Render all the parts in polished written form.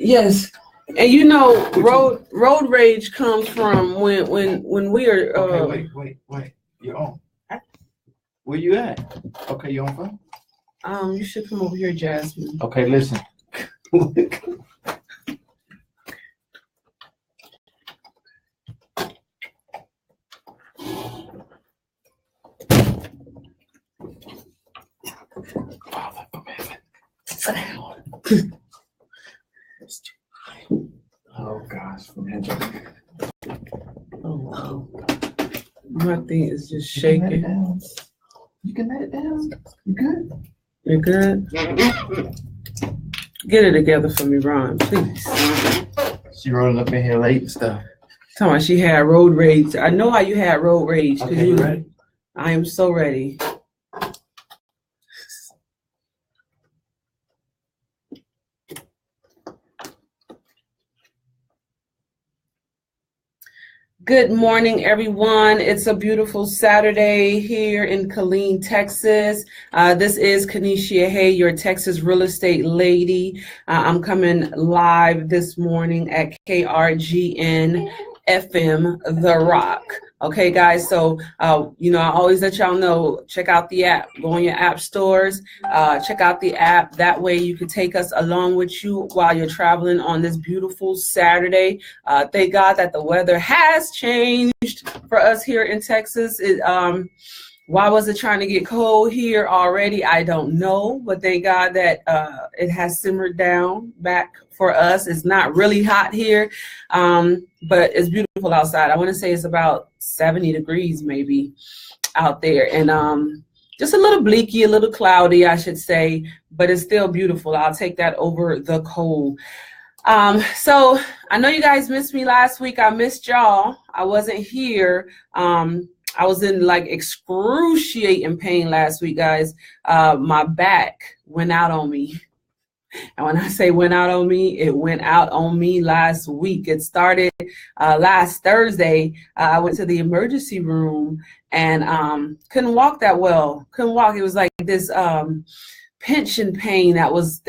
Yes. And you know, road rage comes from when we are. Okay, wait. You're on. Where you at? Okay, you on phone? You should come over here, Jasmine. Okay, listen. Oh gosh, oh wow, my thing is just shaking. You can let it down. You good? You're good. Get it together for me, Ron, please. She rolling up in here late and stuff. Talking about she had road rage. I know how you had road rage. Okay, you ready? I am so ready. Good morning, everyone. It's a beautiful Saturday here in Killeen, Texas. This is Keneshia Haye, your Texas real estate lady. I'm coming live this morning at KRGN FM, The Rock. Okay, guys, so, I always let y'all know, check out the app. Go on your app stores, check out the app. That way you can take us along with you while you're traveling on this beautiful Saturday. Thank God that the weather has changed for us here in Texas. Why was it trying to get cold here already? I don't know, but thank God that it has simmered down back for us. It's not really hot here, but it's beautiful outside. I want to say it's about 70 degrees maybe out there, and just a little bleaky, a little cloudy, I should say, but it's still beautiful. I'll take that over the cold. So I know you guys missed me last week. I missed y'all. I wasn't here. I was in like excruciating pain last week, guys. My back went out on me. And when I say went out on me, it went out on me last week. It started last Thursday. I went to the emergency room and couldn't walk that well. Couldn't walk. It was like this pinching pain that was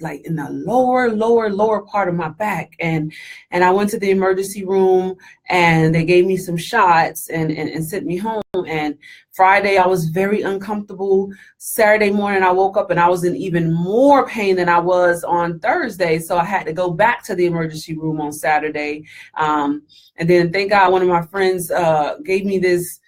like in the lower part of my back, and I went to the emergency room and they gave me some shots and sent me home. And Friday I was very uncomfortable. Saturday morning I woke up and I was in even more pain than I was on Thursday, so I had to go back to the emergency room on Saturday, and then thank God one of my friends gave me this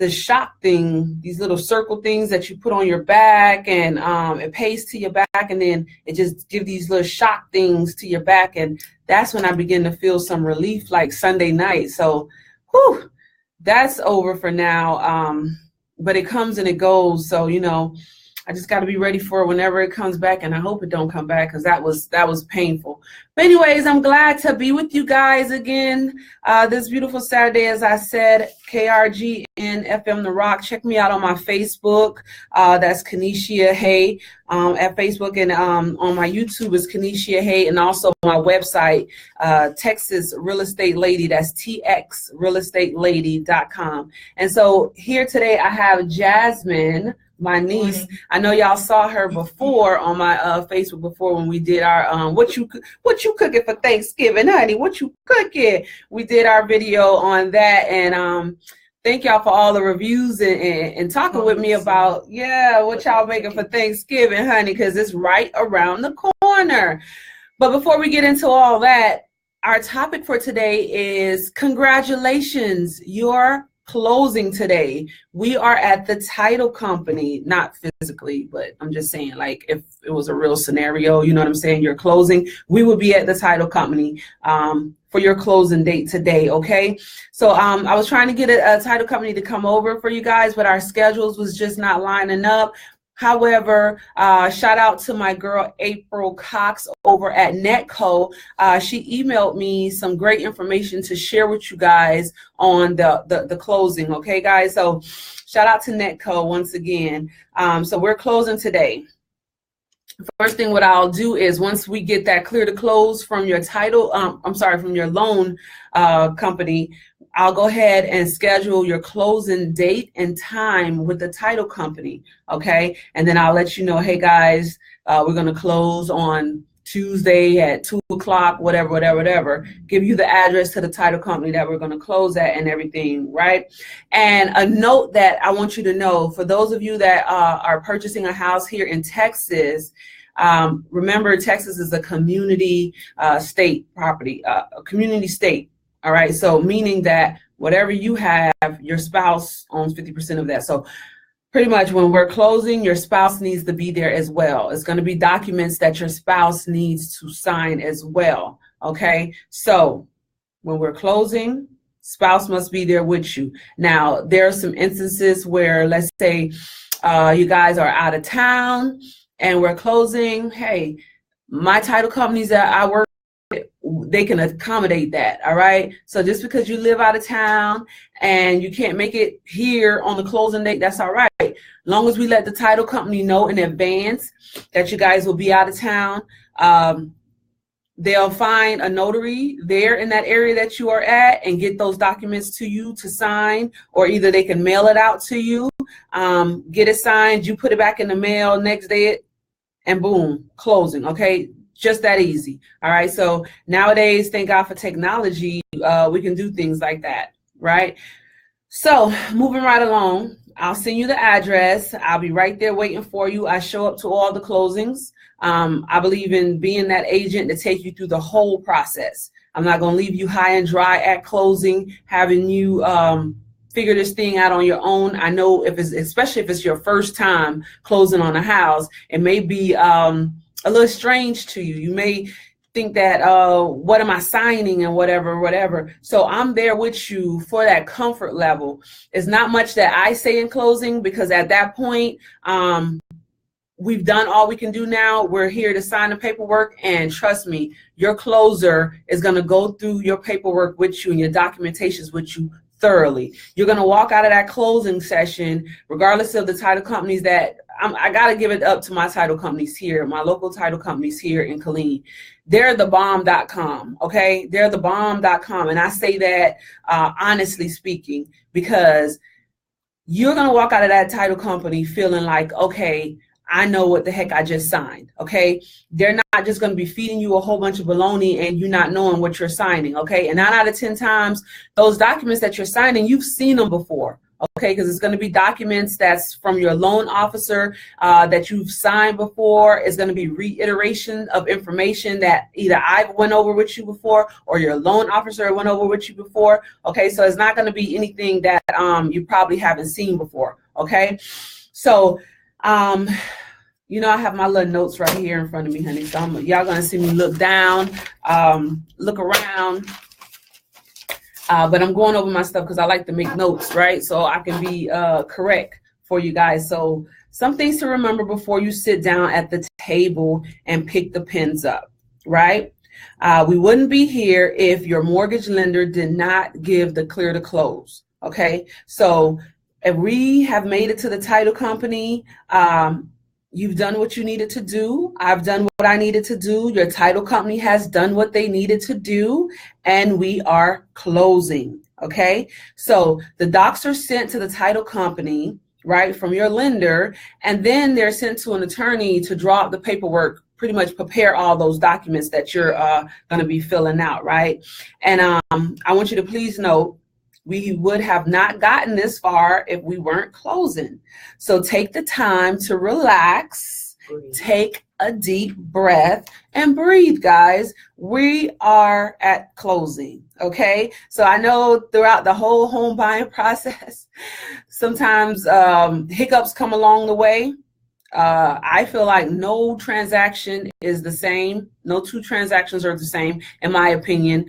shock thing, these little circle things that you put on your back, and it pays to your back, and then it just gives these little shock things to your back, and that's when I begin to feel some relief like Sunday night. So whew, that's over for now, but it comes and it goes, so I just got to be ready for it whenever it comes back, and I hope it don't come back because that was painful. But anyways, I'm glad to be with you guys again this beautiful Saturday. As I said, KRGN FM The Rock. Check me out on my Facebook. That's Keneshia Haye at Facebook, and on my YouTube is Keneshia Haye, and also my website, Texas Real Estate Lady. That's TXRealEstateLady.com. And so here today I have Jasmine, my niece. I know y'all saw her before on my Facebook before when we did our what you cooking for Thanksgiving, honey? What you cooking? We did our video on that, and thank y'all for all the reviews and talking with me about what y'all making for Thanksgiving, honey, because it's right around the corner. But before we get into all that, our topic for today is congratulations, you're closing today. We are at the title company, not physically, but I'm just saying, like, if it was a real scenario, you know what I'm saying, you're closing, we would be at the title company for your closing date today. Okay, so I was trying to get a title company to come over for you guys, but our schedules was just not lining up. However, shout out to my girl April Cox over at Netco. She emailed me some great information to share with you guys on the closing. Okay, guys, so shout out to Netco once again. So we're closing today. First thing what I'll do is once we get that clear to close from your title, from your loan company, I'll go ahead and schedule your closing date and time with the title company, okay? And then I'll let you know, hey guys, we're gonna close on Tuesday at 2 o'clock, whatever, give you the address to the title company that we're going to close at and everything, right? And a note that I want you to know, for those of you that are purchasing a house here in Texas, remember, Texas is a community state property, a community state. All right. So meaning that whatever you have, your spouse owns 50% of that. So pretty much when we're closing, your spouse needs to be there as well. It's going to be documents that your spouse needs to sign as well. Okay. So when we're closing, spouse must be there with you. Now, there are some instances where, let's say you guys are out of town and we're closing. Hey, my title companies that I work, they can accommodate that. All right. So just because you live out of town and you can't make it here on the closing date, that's all right. As long as we let the title company know in advance that you guys will be out of town, they'll find a notary there in that area that you are at and get those documents to you to sign, or either they can mail it out to you, get it signed, you put it back in the mail next day, and boom, closing. Okay. Just that easy. All right. So nowadays, thank God for technology, we can do things like that. Right. So moving right along, I'll send you the address. I'll be right there waiting for you. I show up to all the closings. I believe in being that agent to take you through the whole process. I'm not going to leave you high and dry at closing, having you figure this thing out on your own. I know especially if it's your first time closing on a house, it may be a little strange to you. You may think that, what am I signing and whatever. So I'm there with you for that comfort level. It's not much that I say in closing, because at that point, we've done all we can do now. We're here to sign the paperwork, and trust me, your closer is going to go through your paperwork with you and your documentations with you thoroughly. You're going to walk out of that closing session, regardless of the title companies that I got to give it up to my title companies here, my local title companies here in Killeen. They're the bomb.com. Okay. They're the bomb.com. And I say that honestly speaking, because you're going to walk out of that title company feeling like, okay, I know what the heck I just signed. Okay. They're not just going to be feeding you a whole bunch of baloney and you not knowing what you're signing. Okay. And 9 out of 10 times, those documents that you're signing, you've seen them before. Okay, because it's going to be documents that's from your loan officer that you've signed before. It's going to be reiteration of information that either I've went over with you before or your loan officer went over with you before. Okay, so it's not going to be anything that you probably haven't seen before. Okay, so you know, I have my little notes right here in front of me, honey. So y'all going to see me look down, look around. But I'm going over my stuff because I like to make notes, right? So I can be correct for you guys. So some things to remember before you sit down at the table and pick the pens up, right? We wouldn't be here if your mortgage lender did not give the clear to close, okay? So if we have made it to the title company, you've done what you needed to do. I've done what I needed to do. Your title company has done what they needed to do, and we are closing, okay? So the docs are sent to the title company, right, from your lender, and then they're sent to an attorney to draw up the paperwork, pretty much prepare all those documents that you're going to be filling out, right? And I want you to please note, we would have not gotten this far if we weren't closing. So take the time to relax, take a deep breath, and breathe, guys. We are at closing, okay? So I know throughout the whole home buying process, sometimes hiccups come along the way. I feel like no transaction is the same. No two transactions are the same, in my opinion.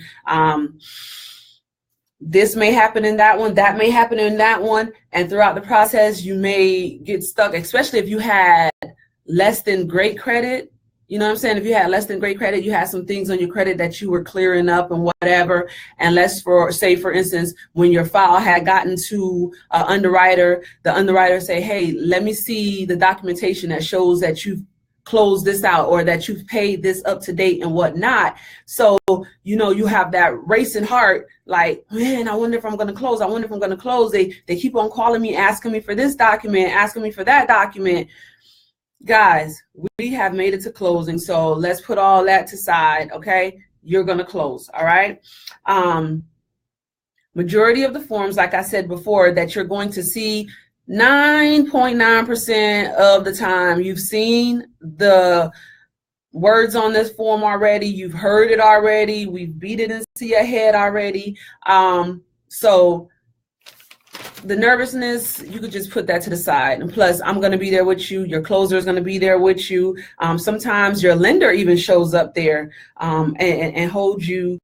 This may happen in that one, that may happen in that one, and throughout the process, you may get stuck, especially if you had less than great credit. You know what I'm saying? If you had less than great credit, you had some things on your credit that you were clearing up and whatever, and let's say, for instance, when your file had gotten to an underwriter, the underwriter say, hey, let me see the documentation that shows that you've close this out or that you've paid this up to date and whatnot. So, you know, you have that racing heart, like, man, I wonder if I'm going to close. I wonder if I'm going to close. They keep on calling me, asking me for this document, asking me for that document. Guys, we have made it to closing, so let's put all that to side, okay? You're going to close, all right? Majority of the forms, like I said before, that you're going to see 9.9% of the time, you've seen the words on this form already. You've heard it already. We've beat it into your head already. So the nervousness, you could just put that to the side. And plus, I'm going to be there with you. Your closer is going to be there with you. Sometimes your lender even shows up there and holds you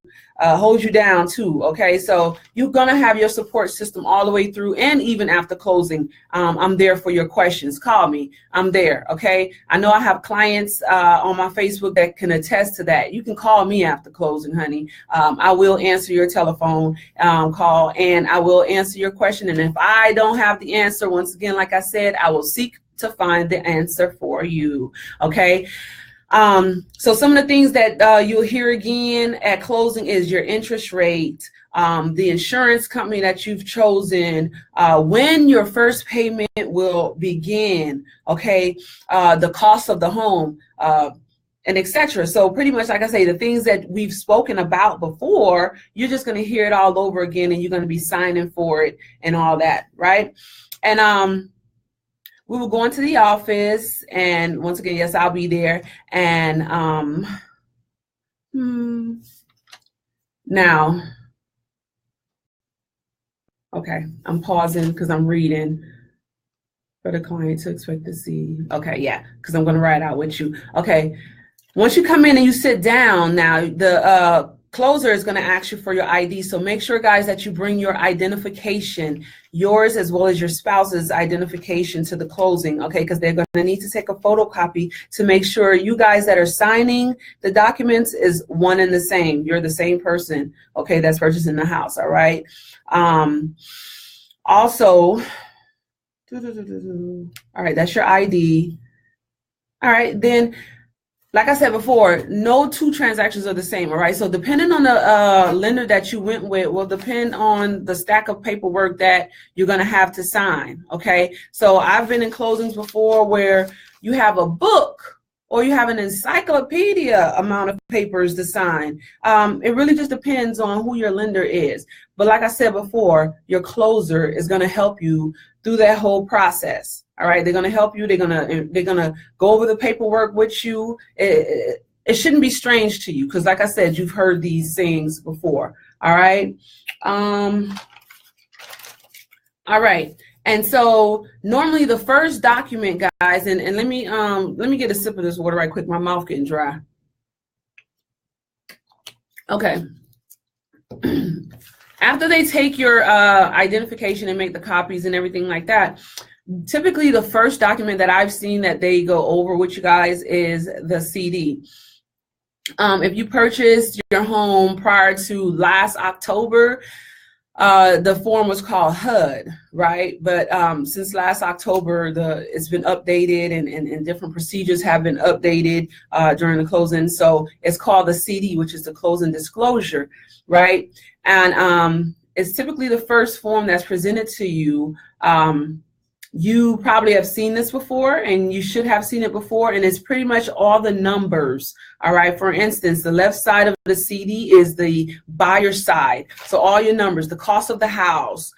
down too. Okay, so you're going to have your support system all the way through, and even after closing. I'm there for your questions. Call me. I'm there. Okay, I know I have clients on my Facebook that can attest to that. You can call me after closing, honey. I will answer your telephone call, and I will answer your question. And if I don't have the answer, once again, like I said, I will seek to find the answer for you. Okay. So some of the things that you'll hear again at closing is your interest rate, the insurance company that you've chosen, when your first payment will begin, okay, the cost of the home, and etc. So pretty much, like I say, the things that we've spoken about before, you're just going to hear it all over again, and you're going to be signing for it and all that, right? And we will go into the office, and once again, yes, I'll be there. And now, okay, I'm pausing because I'm reading for the client to expect to see. Okay, yeah, because I'm going to write out with you. Okay, once you come in and you sit down, now the closer is going to ask you for your ID. So make sure, guys, that you bring your identification, yours as well as your spouse's identification, to the closing, okay? Because they're going to need to take a photocopy to make sure you guys that are signing the documents is one and the same. You're the same person, okay, that's purchasing the house, all right? Also, all right, that's your ID. All right, then, like I said before, no two transactions are the same, all right? So depending on the lender that you went with will depend on the stack of paperwork that you're going to have to sign, okay? So I've been in closings before where you have a book or you have an encyclopedia amount of papers to sign. It really just depends on who your lender is. But like I said before, your closer is going to help you through that whole process. All right, they're going to help you. They're gonna go over the paperwork with you. It shouldn't be strange to you because, like I said, you've heard these things before. All right. All right. And so normally the first document, guys, and let me get a sip of this water right quick. My mouth getting dry. Okay. After they take your identification and make the copies and everything like that, typically the first document that I've seen that they go over with you guys is the CD. If you purchased your home prior to last October, the form was called HUD, right? But since last October, it's been updated and different procedures have been updated during the closing. So it's called the CD, which is the closing disclosure, right? And it's typically the first form that's presented to you. You probably have seen this before, and you should have seen it before, and it's pretty much all the numbers, all right? For instance, the left side of the CD is the buyer side. So all your numbers, the cost of the house,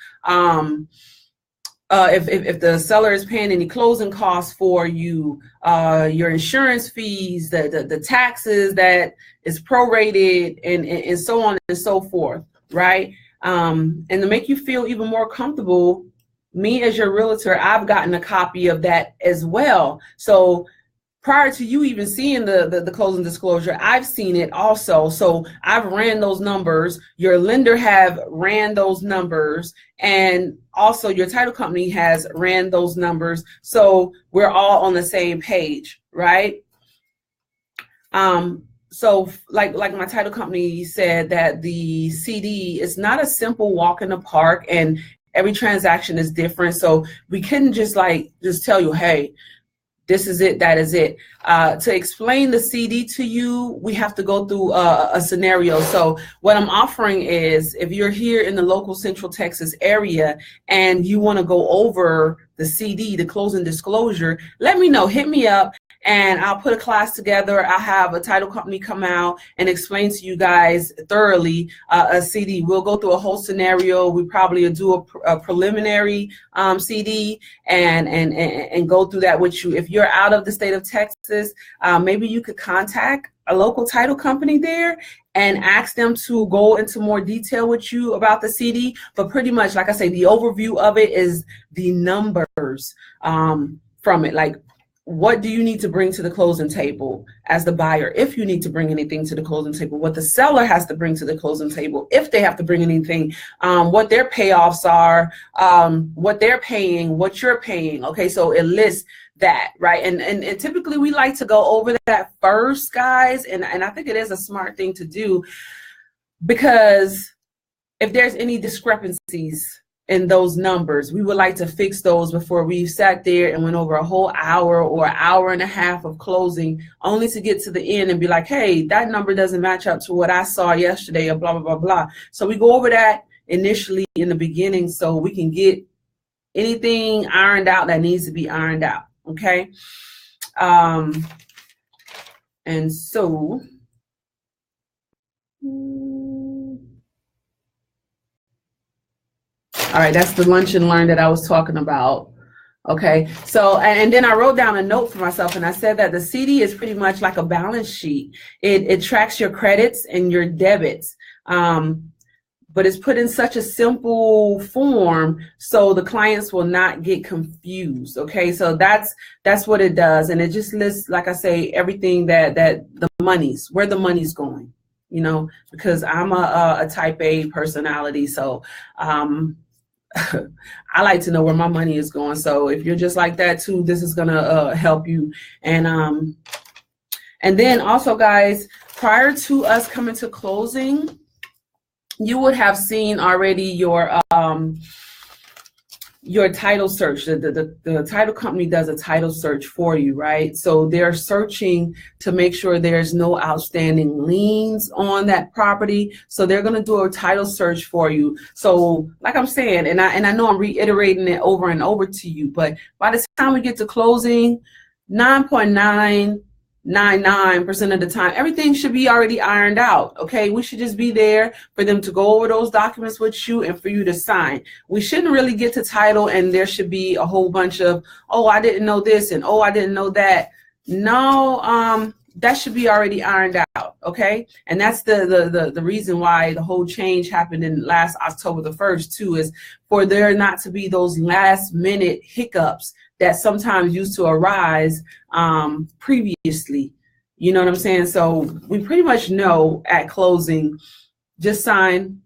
if the seller is paying any closing costs for you, your insurance fees, the taxes that is prorated, and so on and so forth, right? And to make you feel even more comfortable, me as your realtor, I've gotten a copy of that as well. So prior to you even seeing the closing disclosure, I've seen it also. So I've ran those numbers. Your lender have ran those numbers, and also your title company has ran those numbers. So we're all on the same page, right? So like my title company said, that the CD is not a simple walk in the park, and every transaction is different. So we couldn't just tell you, hey, this is it, that is it. To explain the CD to you, we have to go through a scenario. So what I'm offering is, if you're here in the local Central Texas area and you want to go over the CD, the closing disclosure, let me know, hit me up, and I'll put a class together. I'll have a title company come out and explain to you guys thoroughly a CD. We'll go through a whole scenario. We probably will do a preliminary CD and go through that with you. If you're out of the state of Texas, maybe you could contact a local title company there and ask them to go into more detail with you about the CD. But pretty much, like I say, the overview of it is the numbers from it. Like, what do you need to bring to the closing table as the buyer, if you need to bring anything to the closing table, what the seller has to bring to the closing table, if they have to bring anything, what their payoffs are, what they're paying, what you're paying. Okay, so it lists that, right? And typically we like to go over that first, guys, and I think it is a smart thing to do, because if there's any discrepancies in those numbers, we would like to fix those before we sat there and went over a whole hour or hour and a half of closing, only to get to the end and be like, hey, that number doesn't match up to what I saw yesterday, or blah, blah, blah, blah. So we go over that initially in the beginning so we can get anything ironed out that needs to be ironed out, okay? And so, all right, that's the lunch and learn that I was talking about. Okay, so, and then I wrote down a note for myself, and I said that the CD is pretty much like a balance sheet. It tracks your credits and your debits, but it's put in such a simple form so the clients will not get confused. Okay, so that's what it does, and it just lists, like I say, everything that the monies, where the money's going, you know, because I'm a type A personality, so I like to know where my money is going. So if you're just like that too, this is gonna help you. And then also, guys, prior to us coming to closing, you would have seen already your title search. The title company does a title search for you, right? So they're searching to make sure there's no outstanding liens on that property. So they're going to do a title search for you. So like I'm saying, and I know I'm reiterating it over and over to you, but by the time we get to closing, 9.999% of the time, everything should be already ironed out. Okay, we should just be there for them to go over those documents with you and for you to sign. We shouldn't really get to title and there should be a whole bunch of, oh, I didn't know this, and oh, I didn't know that. No, that should be already ironed out. Okay, and that's the reason why the whole change happened in last October the 1st too, is for there not to be those last minute hiccups that sometimes used to arise previously. You know what I'm saying? So we pretty much know at closing, just sign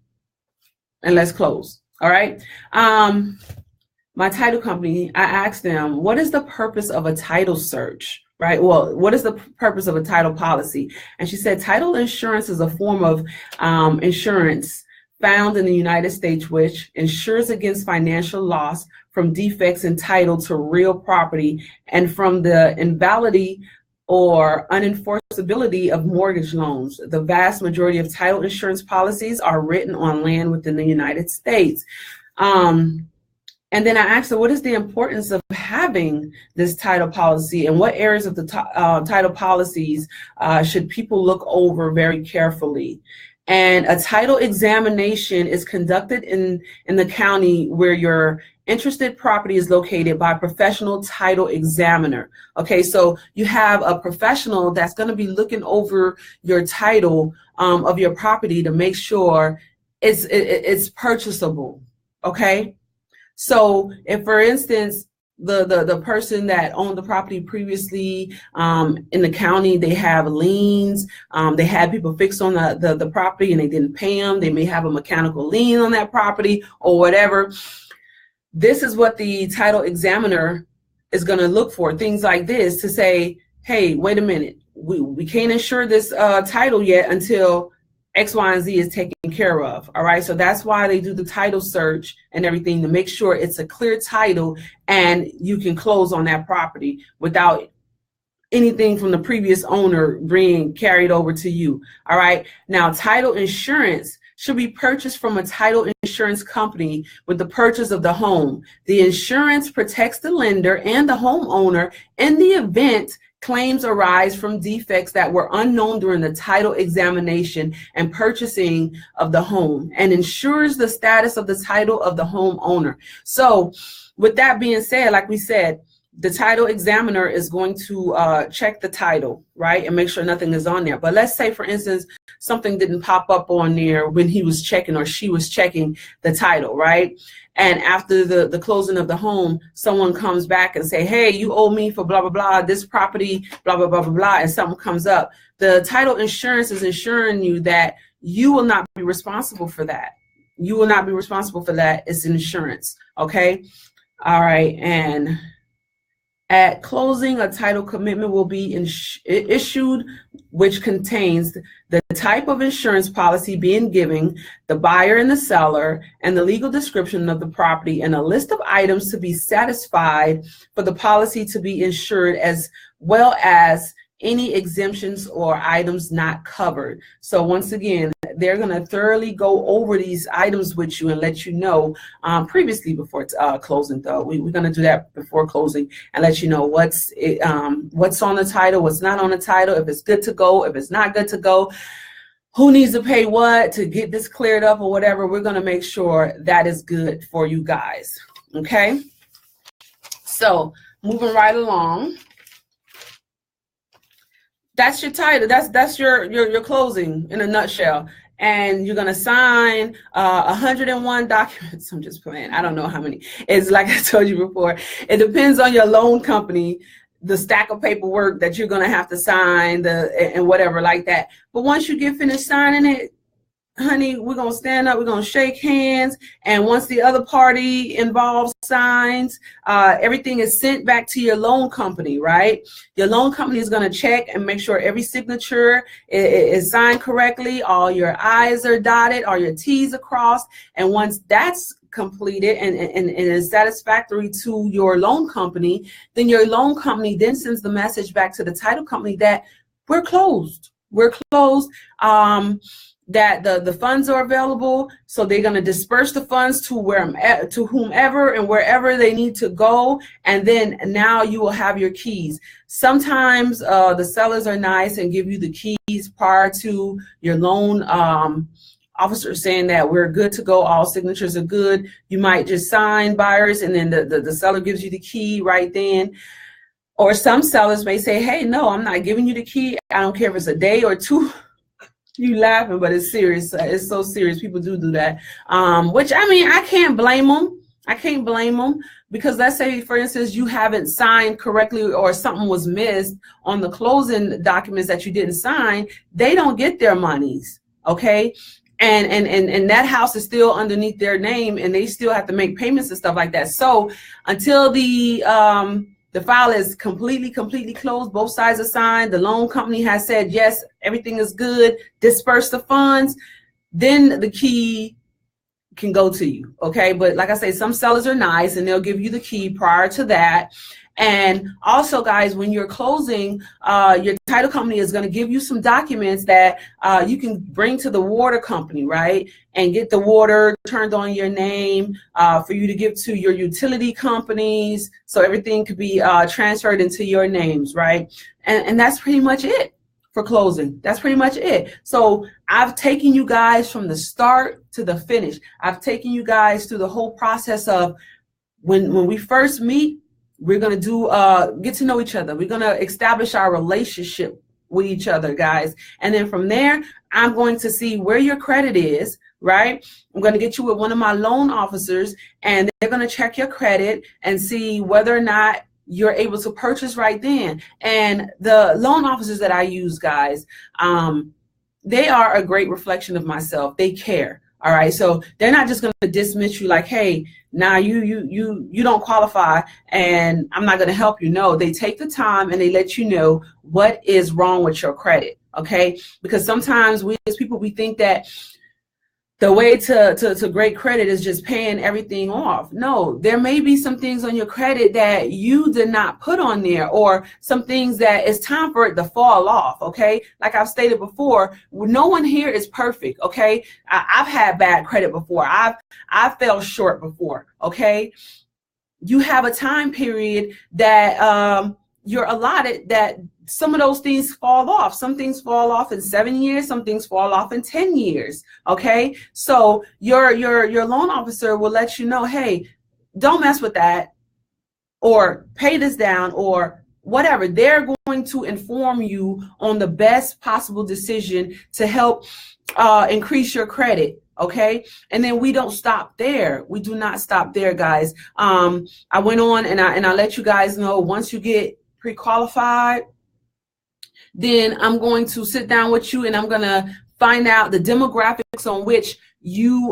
and let's close. All right. My title company, I asked them, what is the purpose of a title search? Right? Well, what is the purpose of a title policy? And she said, title insurance is a form of insurance found in the United States which insures against financial loss from defects in title to real property and from the invalidity or unenforceability of mortgage loans. The vast majority of title insurance policies are written on land within the United States. And then I asked her, what is the importance of having this title policy, and what areas of the title policies should people look over very carefully? And a title examination is conducted in the county where your interested property is located by a professional title examiner. Okay, so you have a professional that's going to be looking over your title of your property to make sure it's purchasable. Okay, so if, for instance, the person that owned the property previously in the county, they have liens, they had people fixed on the property and they didn't pay them, they may have a mechanical lien on that property or whatever. This is what the title examiner is going to look for, things like this, to say, hey, wait a minute, we can't insure this title yet until X, Y, and Z is taken care of. All right, so that's why they do the title search and everything, to make sure it's a clear title and you can close on that property without anything from the previous owner being carried over to you. All right, now title insurance should be purchased from a title insurance company with the purchase of the home. The insurance protects the lender and the homeowner in the event claims arise from defects that were unknown during the title examination and purchasing of the home, and ensures the status of the title of the homeowner. So with that being said, like we said, the title examiner is going to check the title, right, and make sure nothing is on there. But let's say, for instance, something didn't pop up on there when he was checking or she was checking the title, right? And after the closing of the home, someone comes back and say, hey, you owe me for blah, blah, blah, this property, blah, blah, blah, blah, blah, and something comes up. The title insurance is ensuring you that you will not be responsible for that. You will not be responsible for that. It's insurance, okay? All right, and at closing, a title commitment will be issued, which contains the type of insurance policy being given, the buyer and the seller, and the legal description of the property, and a list of items to be satisfied for the policy to be insured, as well as any exemptions or items not covered. So once again, they're going to thoroughly go over these items with you and let you know previously before closing, though. We're going to do that before closing and let you know what's on the title, what's not on the title, if it's good to go, if it's not good to go, who needs to pay what to get this cleared up or whatever. We're going to make sure that is good for you guys. Okay. So moving right along. That's your title. That's your closing in a nutshell. And you're gonna sign 101 documents. I'm just playing. I don't know how many. It's like I told you before. It depends on your loan company, the stack of paperwork that you're gonna have to sign, and whatever like that. But once you get finished signing it, honey, we're going to stand up, we're going to shake hands, and once the other party involved signs, everything is sent back to your loan company, right? Your loan company is going to check and make sure every signature is signed correctly, all your I's are dotted, all your T's are crossed, and once that's completed and is satisfactory to your loan company, then your loan company then sends the message back to the title company that we're closed. We're closed. That the funds are available, so they're going to disperse the funds to whomever and wherever they need to go, and then now you will have your keys. Sometimes the sellers are nice and give you the keys prior to your loan officer saying that we're good to go, all signatures are good. You might just sign, buyers, and then the seller gives you the key right then. Or some sellers may say, hey, no, I'm not giving you the key. I don't care if it's a day or two. You laughing, but it's serious. It's so serious. People do that. Which, I mean, I can't blame them. I can't blame them, because let's say, for instance, you haven't signed correctly or something was missed on the closing documents that you didn't sign. They don't get their monies, okay? And that house is still underneath their name, and they still have to make payments and stuff like that. So until the file is completely closed, both sides are signed, the loan company has said, yes, everything is good, disperse the funds, then the key can go to you, okay? But like I say, some sellers are nice and they'll give you the key prior to that. And also, guys, when you're closing, your title company is going to give you some documents that you can bring to the water company, right? And get the water turned on your name for you to give to your utility companies, so everything could be transferred into your names, right? And that's pretty much it for closing. That's pretty much it. So I've taken you guys from the start to the finish. I've taken you guys through the whole process of when we first meet. We're going to do get to know each other. We're going to establish our relationship with each other, guys. And then from there, I'm going to see where your credit is, right? I'm going to get you with one of my loan officers, and they're going to check your credit and see whether or not you're able to purchase right then. And the loan officers that I use, guys, they are a great reflection of myself. They care. All right, so they're not just going to dismiss you like, hey, now you don't qualify and I'm not going to help you. No, they take the time and they let you know what is wrong with your credit, okay? Because sometimes we as people, we think that the way to great credit is just paying everything off. No, there may be some things on your credit that you did not put on there, or some things that it's time for it to fall off. Okay, like I've stated before, no one here is perfect. Okay, I've had bad credit before. I've fell short before. Okay, you have a time period that you're allotted that some of those things fall off. Some things fall off in 7 years. Some things fall off in 10 years. Okay. So your loan officer will let you know, hey, don't mess with that, or pay this down, or whatever. They're going to inform you on the best possible decision to help increase your credit. Okay. And then we don't stop there. We do not stop there, guys. I went on and I let you guys know, once you get pre-qualified, then I'm going to sit down with you and I'm going to find out the demographics on which you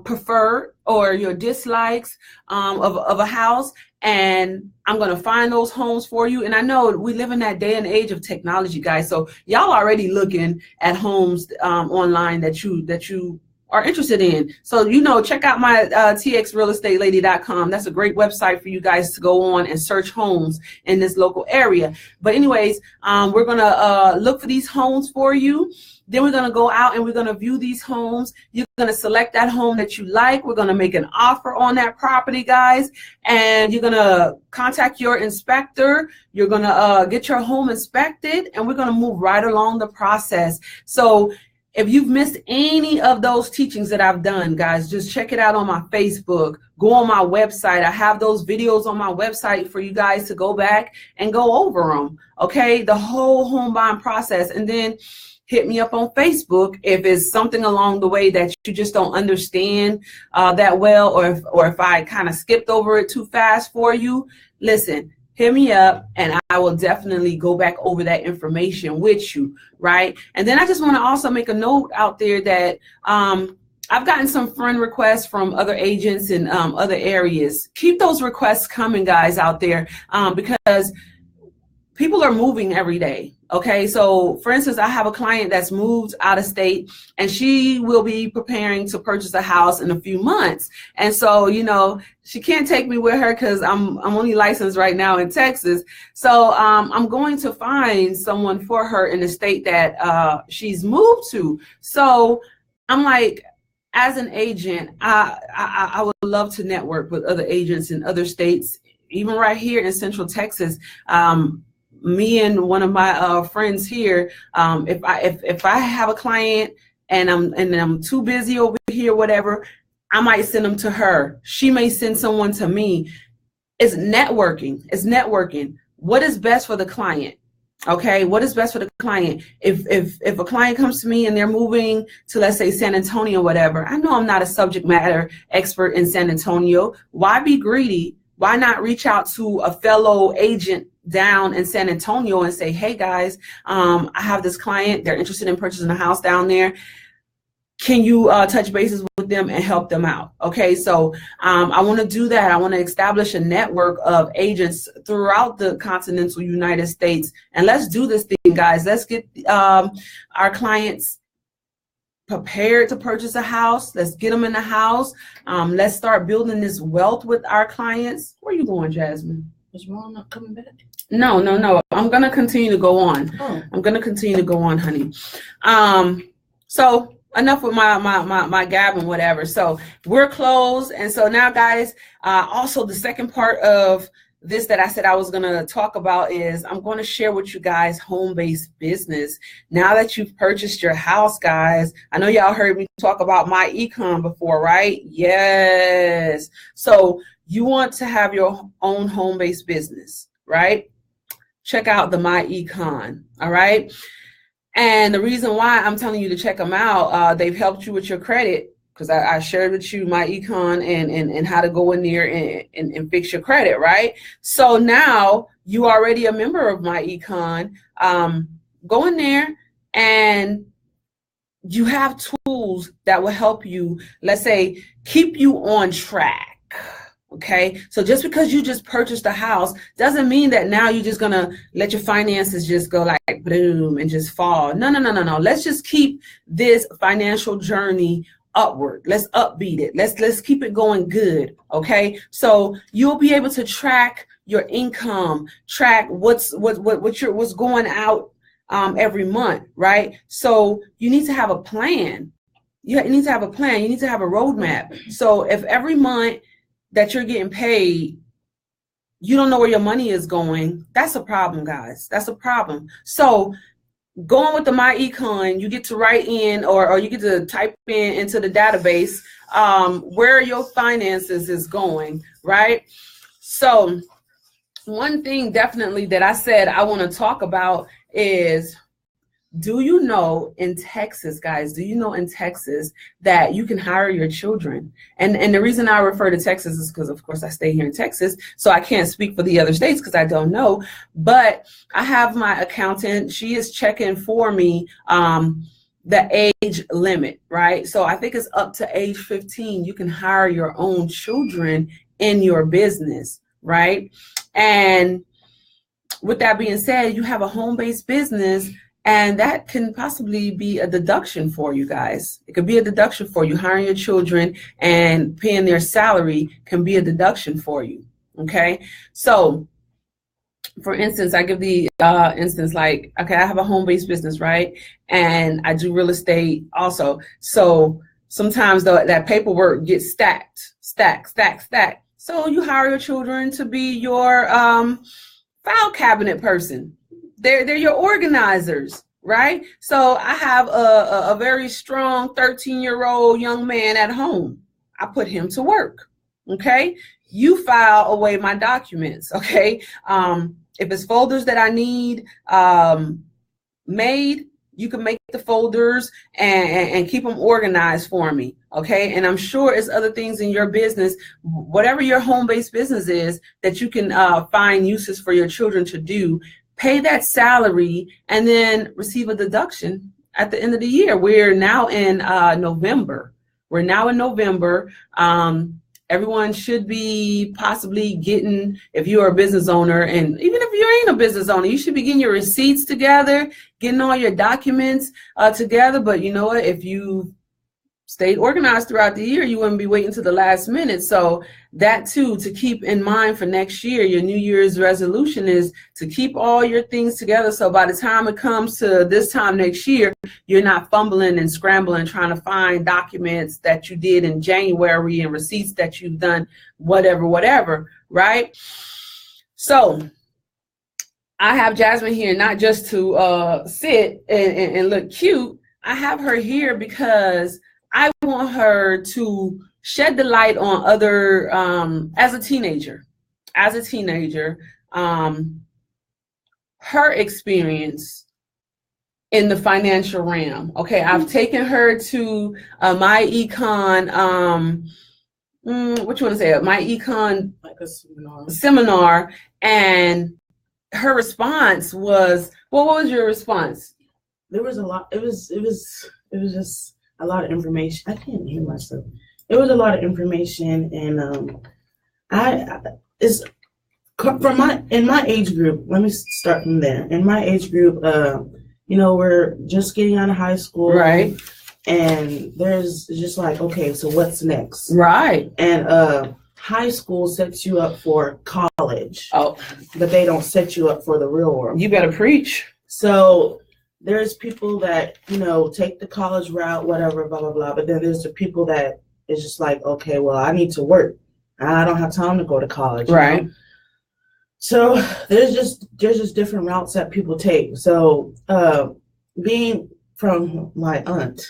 prefer, or your dislikes of a house. And I'm going to find those homes for you. And I know we live in that day and age of technology, guys. So y'all already looking at homes online that you are interested in. So, check out my txrealestately.com. That's a great website for you guys to go on and search homes in this local area. But anyways, we're going to look for these homes for you. Then we're going to go out and we're going to view these homes. You're going to select that home that you like. We're going to make an offer on that property, guys. And you're going to contact your inspector. You're going to get your home inspected, and we're going to move right along the process. So if you've missed any of those teachings that I've done, guys, just check it out on my Facebook. Go on my website. I have those videos on my website for you guys to go back and go over them. Okay, the whole home buying process. And then hit me up on Facebook if it's something along the way that you just don't understand that well, or if I kind of skipped over it too fast for you. Listen, hit me up and I will definitely go back over that information with you, right? And then I just want to also make a note out there that I've gotten some friend requests from other agents in other areas. Keep those requests coming, guys, out there, because people are moving every day. Okay, so for instance, I have a client that's moved out of state, and she will be preparing to purchase a house in a few months. And so, she can't take me with her because I'm only licensed right now in Texas. So I'm going to find someone for her in the state that she's moved to. So I'm like, as an agent, I would love to network with other agents in other states, even right here in Central Texas. Me and one of my friends here, if I have a client and I'm too busy over here, whatever, I might send them to her. She may send someone to me. It's networking. It's networking. What is best for the client? Okay, what is best for the client? If a client comes to me and they're moving to, let's say, San Antonio, whatever, I know I'm not a subject matter expert in San Antonio. Why be greedy? Why not reach out to a fellow agent down in San Antonio and say, hey guys, I have this client, they're interested in purchasing a house down there. Can you touch bases with them and help them out? Okay, so I want to do that. I want to establish a network of agents throughout the continental United States. And let's do this thing, guys. Let's get our clients prepared to purchase a house. Let's get them in the house. Let's start building this wealth with our clients. Where are you going, Jasmine? Is Ron not coming back? No. I'm going to continue to go on. Oh. I'm going to continue to go on, honey. So enough with my gab and whatever. So we're closed. And so now, guys, also the second part of this that I said I was going to talk about is I'm going to share with you guys home-based business. Now that you've purchased your house, guys, I know y'all heard me talk about my econ before, right? Yes. So you want to have your own home-based business, right? Check out the My Econ, all right? And the reason why I'm telling you to check them out, they've helped you with your credit, because I shared with you My Econ and how to go in there and fix your credit, right? So now you already a member of My Econ. Go in there and you have tools that will help you, let's say, keep you on track. Okay, so just because you just purchased a house doesn't mean that now you're just gonna let your finances just go like boom and just fall. No. Let's just keep this financial journey upward. Let's upbeat it. Let's keep it going good. Okay. So you'll be able to track your income, track what's going out every month, right? So you need to have a plan. You need to have a plan. You need to have a roadmap. So if every month that you're getting paid, you don't know where your money is going, that's a problem, guys. That's a problem. So going with the My Econ, you get to write in or you get to type in into the database where your finances is going, right? So one thing definitely that I said I want to talk about is, do you know in Texas, guys, do you know in Texas that you can hire your children? And the reason I refer to Texas is because, of course, I stay here in Texas, so I can't speak for the other states because I don't know. But I have my accountant. She is checking for me the age limit, right? So I think it's up to age 15. You can hire your own children in your business, right? And with that being said, you have a home-based business, and that can possibly be a deduction for you guys. It could be a deduction for you. Hiring your children and paying their salary can be a deduction for you. Okay. So for instance, I give the instance like, okay, I have a home-based business, right? And I do real estate also. So sometimes that paperwork gets stacked. So you hire your children to be your file cabinet person. They're your organizers, right? So I have a very strong 13-year-old young man at home. I put him to work, okay? You file away my documents, okay? If it's folders that I need made, you can make the folders and keep them organized for me, okay? And I'm sure it's other things in your business, whatever your home-based business is, that you can find uses for your children to do. Pay that salary and then receive a deduction at the end of the year. We're now in November. Everyone should be possibly getting, if you're a business owner, and even if you ain't a business owner, you should be getting your receipts together, getting all your documents together. But you know what? If you stayed organized throughout the year, you wouldn't be waiting to the last minute. So that too, to keep in mind for next year, your New Year's resolution is to keep all your things together. So by the time it comes to this time next year, you're not fumbling and scrambling, trying to find documents that you did in January and receipts that you've done, whatever, right? So I have Jasmine here, not just to sit and look cute. I have her here because I want her to shed the light on other, as a teenager, her experience in the financial realm. Okay, I've taken her to My Econ, what you want to say, My Econ like a seminar, and her response was, well, what was your response? There was a lot. It was just a lot of information. I can't hear myself. It was a lot of information, and it's from in my age group. Let me start from there. In my age group, we're just getting out of high school, right? And there's just like, okay, so what's next, right? And high school sets you up for college, but they don't set you up for the real world. You better preach. So there's people that, take the college route, whatever, blah, blah, blah. But then there's the people that is just like, okay, well, I need to work. I don't have time to go to college. Right. So there's just different routes that people take. So being from my aunt,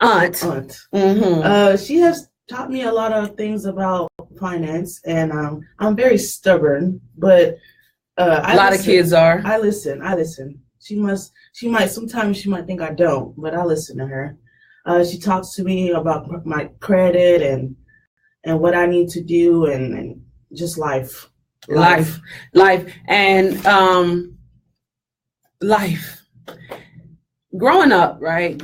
mm-hmm. She has taught me a lot of things about finance, and I'm very stubborn, but a lot of kids are. I listen. Sometimes she might think I don't, but I listen to her. She talks to me about my credit and what I need to do, and just life. And life. Growing up, right?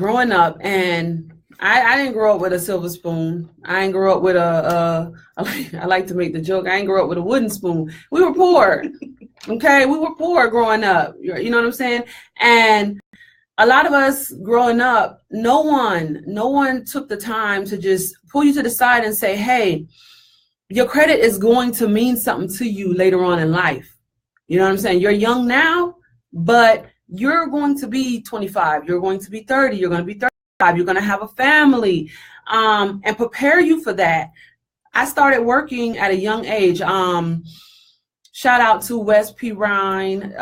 And I didn't grow up with a silver spoon. I didn't grow up with I like to make the joke, I didn't grow up with a wooden spoon. We were poor. Okay, we were poor growing up. You know what I'm saying? And a lot of us growing up, no one took the time to just pull you to the side and say, hey, your credit is going to mean something to you later on in life. You know what I'm saying? You're young now, but you're going to be 25, you're going to be 30, you're going to be 35, you're going to have a family, and prepare you for that. I started working at a young age. Shout out to West P. Rhine.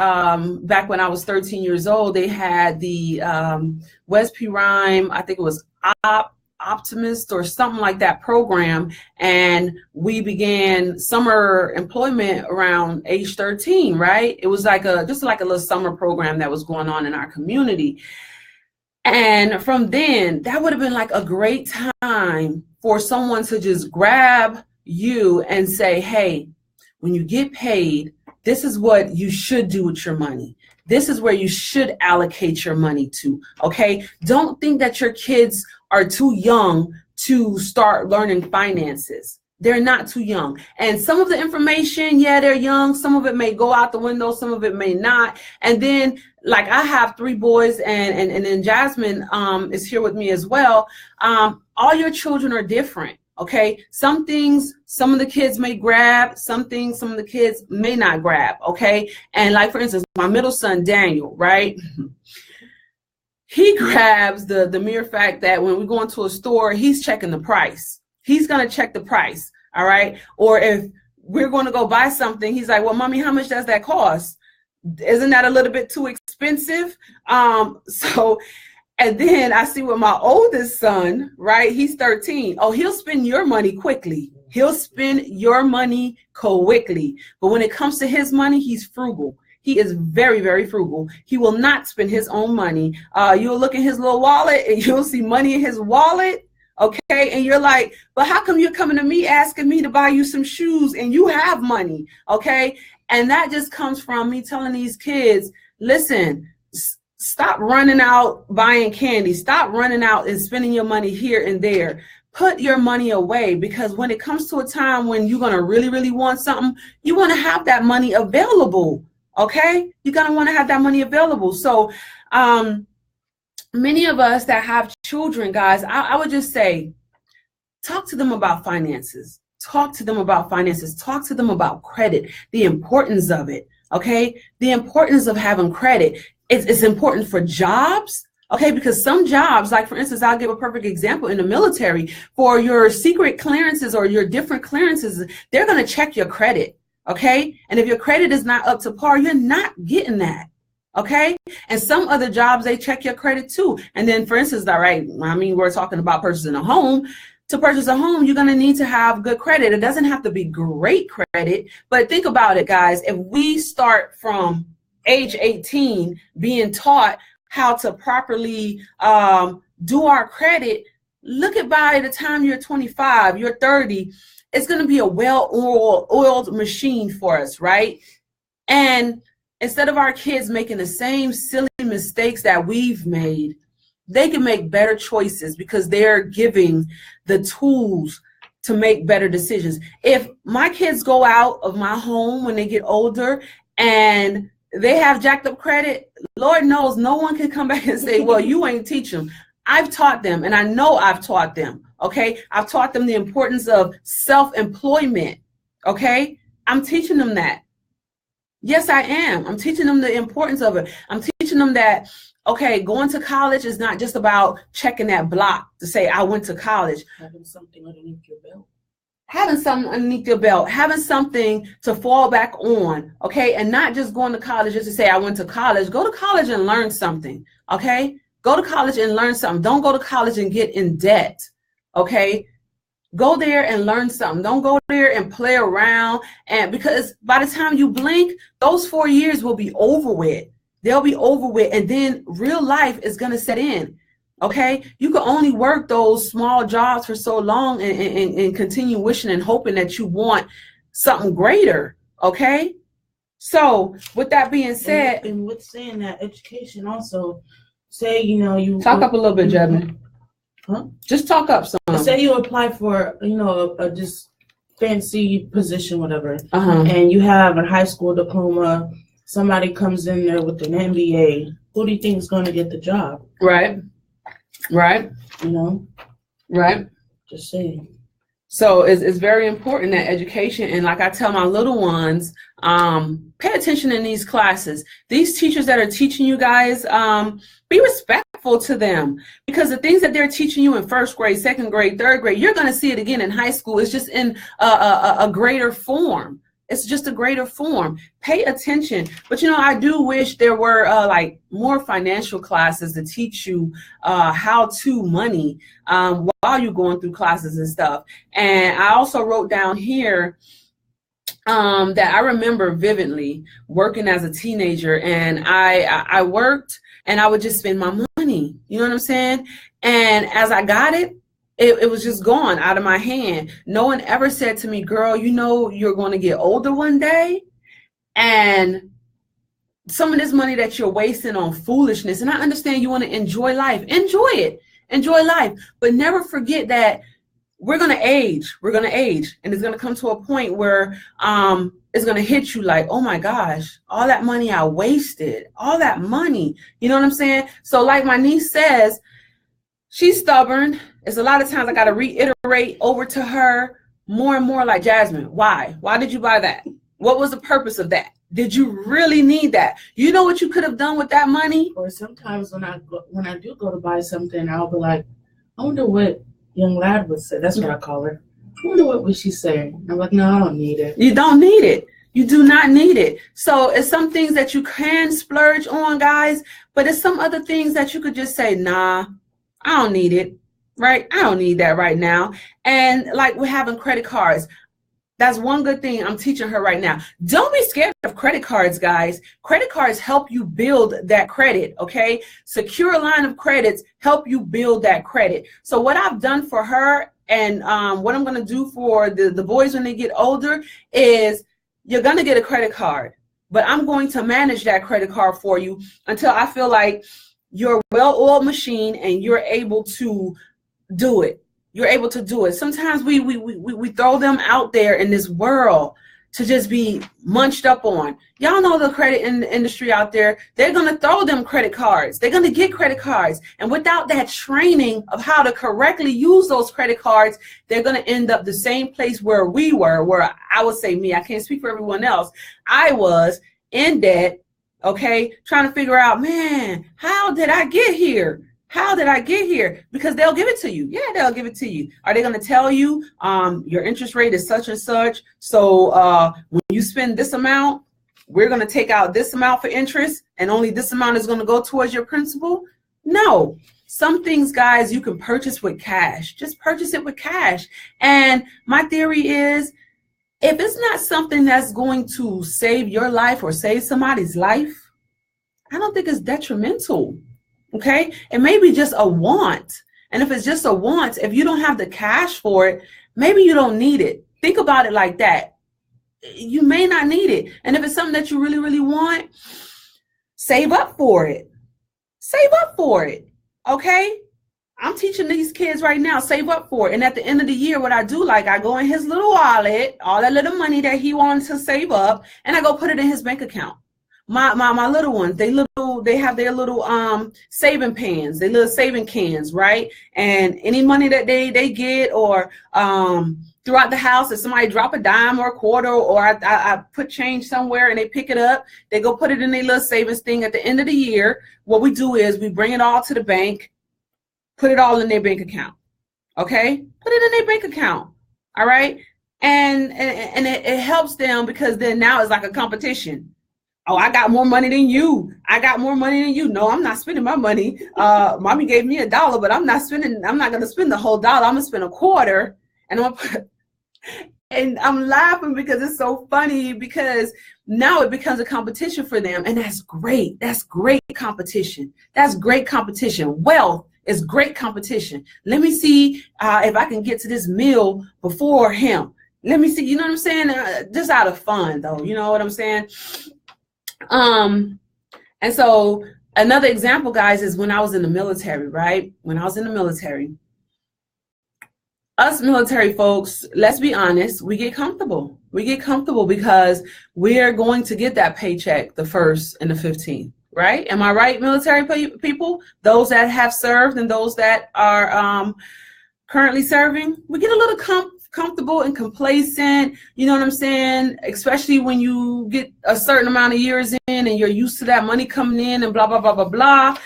Back when I was 13 years old, they had the West P. Rhine, I think it was Optimist or something like that program. And we began summer employment around age 13, right? It was like just like a little summer program that was going on in our community. And from then, that would have been like a great time for someone to just grab you and say, hey, when you get paid, this is what you should do with your money. This is where you should allocate your money to, okay? Don't think that your kids are too young to start learning finances. They're not too young. And some of the information, yeah, they're young. Some of it may go out the window. Some of it may not. And then, like, I have 3 boys, and then Jasmine is here with me as well. All your children are different. Okay, some things, some of the kids may grab, some things, some of the kids may not grab. Okay, and like, for instance, my middle son, Daniel, right? He grabs the mere fact that when we go into a store, he's checking the price. He's going to check the price. All right. Or if we're going to go buy something, he's like, well, mommy, how much does that cost? Isn't that a little bit too expensive? And then I see with my oldest son, right? He's 13. Oh, he'll spend your money quickly. He'll spend your money quickly. But when it comes to his money, he's frugal. He is very, very frugal. He will not spend his own money. You'll look in his little wallet and you'll see money in his wallet. Okay. And you're like, but how come you're coming to me asking me to buy you some shoes and you have money? Okay. And that just comes from me telling these kids, listen, stop running out buying candy. Stop running out and spending your money here and there. Put your money away, because when it comes to a time when you're going to really, really want something, you want to have that money available. Okay. You're going to want to have that money available. So many of us that have children, guys, I would just say, talk to them about finances. Talk to them about finances. Talk to them about credit, the importance of it. Okay. The importance of having credit. It's important for jobs, okay, because some jobs, like for instance, I'll give a perfect example in the military, for your secret clearances or your different clearances, they're going to check your credit, okay? And if your credit is not up to par, you're not getting that, okay? And some other jobs, they check your credit too. And then for instance, all right, I mean, we're talking about purchasing a home. To purchase a home, you're going to need to have good credit. It doesn't have to be great credit, but think about it, guys. If we start from age 18 being taught how to properly do our credit, look at by the time you're 25, you're 30, it's going to be a well-oiled machine for us, right? And instead of our kids making the same silly mistakes that we've made, they can make better choices because they're giving the tools to make better decisions. If my kids go out of my home when they get older and they have jacked up credit, Lord knows no one can come back and say, well, you ain't teach them. I've taught them, and I know I've taught them, okay? I've taught them the importance of self-employment, okay? I'm teaching them that. Yes, I am. I'm teaching them the importance of it. I'm teaching them that, okay, going to college is not just about checking that block to say I went to college. Having something underneath your belt. Having something underneath your belt, having something to fall back on, okay? And not just going to college just to say I went to college. Go to college and learn something, okay? Go to college and learn something. Don't go to college and get in debt, okay? Go there and learn something. Don't go there and play around. And because by the time you blink, those 4 years will be over with. They'll be over with. And then real life is going to set in. Okay, you can only work those small jobs for so long and continue wishing and hoping that you want something greater. Okay, so with that being said, and with saying that, education also, say you talk up a little bit, Jasmine. Huh? Just talk up some. Say you apply for a just fancy position, whatever, and you have a high school diploma. Somebody comes in there with an MBA, who do you think is going to get the job? Right. Right. You know? Right. Just saying. So it's very important that education, and like I tell my little ones, pay attention in these classes. These teachers that are teaching you guys, be respectful to them, because the things that they're teaching you in first grade, second grade, third grade, you're going to see it again in high school. It's just in a greater form. It's just a greater form. Pay attention. But, you know, I do wish there were like more financial classes to teach you how to money while you're going through classes and stuff. And I also wrote down here that I remember vividly working as a teenager, and I worked and I would just spend my money. You know what I'm saying? And as I got it, it was just gone out of my hand. No one ever said to me, girl, you know, you're going to get older one day, and some of this money that you're wasting on foolishness. And I understand you want to enjoy life. Enjoy it. Enjoy life. But never forget that we're going to age. We're going to age. And it's going to come to a point where it's going to hit you like, oh my gosh, all that money I wasted, all that money. You know what I'm saying? So like my niece says, she's stubborn. It's a lot of times I got to reiterate over to her more and more, like, Jasmine, why? Why did you buy that? What was the purpose of that? Did you really need that? You know what you could have done with that money? Or sometimes when I do go to buy something, I'll be like, I wonder what young lad would say. That's what I call her. I wonder what would she say? I'm like, no, I don't need it. You don't need it. You do not need it. So it's some things that you can splurge on, guys, but it's some other things that you could just say, nah, I don't need it, right? I don't need that right now. And like we're having credit cards. That's one good thing I'm teaching her right now. Don't be scared of credit cards, guys. Credit cards help you build that credit, okay? Secure line of credits help you build that credit. So what I've done for her, and what I'm going to do for the boys when they get older, is you're going to get a credit card, but I'm going to manage that credit card for you until I feel like you're a well-oiled machine and you're able to do it. You're able to do it. Sometimes we throw them out there in this world to just be munched up on. Y'all know the credit industry out there. They're going to throw them credit cards. They're going to get credit cards. And without that training of how to correctly use those credit cards, they're going to end up the same place where we were, where I would say me, I can't speak for everyone else. I was in debt, okay, trying to figure out, man, how did I get here? How did I get here? Because they'll give it to you. Yeah, they'll give it to you. Are they going to tell you your interest rate is such and such? So when you spend this amount, we're going to take out this amount for interest, and only this amount is going to go towards your principal? No. Some things, guys, you can purchase with cash. Just purchase it with cash. And my theory is, if it's not something that's going to save your life or save somebody's life, I don't think it's detrimental. Okay, it may be just a want. And if it's just a want, if you don't have the cash for it, maybe you don't need it. Think about it like that. You may not need it. And if it's something that you really, really want, save up for it. Save up for it. Okay, I'm teaching these kids right now, save up for it. And at the end of the year, what I do, like, I go in his little wallet, all that little money that he wants to save up, and I go put it in his bank account. My little ones, they have their little saving pans, their little saving cans, right? And any money that they get, or throughout the house, if somebody drop a dime or a quarter, or I put change somewhere and they pick it up, they go put it in their little savings thing. At the end of the year, what we do is we bring it all to the bank, put it all in their bank account. Okay, put it in their bank account. All right, and it helps them, because then now it's like a competition. Oh, I got more money than you. I got more money than you. No, I'm not spending my money. Mommy gave me $1, but I'm not going to spend the whole dollar. I'm going to spend a quarter. And and I'm laughing because it's so funny, because now it becomes a competition for them. And that's great. That's great competition. That's great competition. Wealth is great competition. Let me see if I can get to this meal before him. Let me see. You know what I'm saying? Just out of fun, though. You know what I'm saying? And so another example, guys, is when I was in the military, right? When I was in the military, us military folks, let's be honest, we get comfortable. We get comfortable because we're going to get that paycheck the 1st and the 15th. right? Am I right, military people? Those that have served and those that are currently serving, we get a little comfortable and complacent, you know what I'm saying? Especially when you get a certain amount of years in and you're used to that money coming in and blah, blah, blah, blah, blah.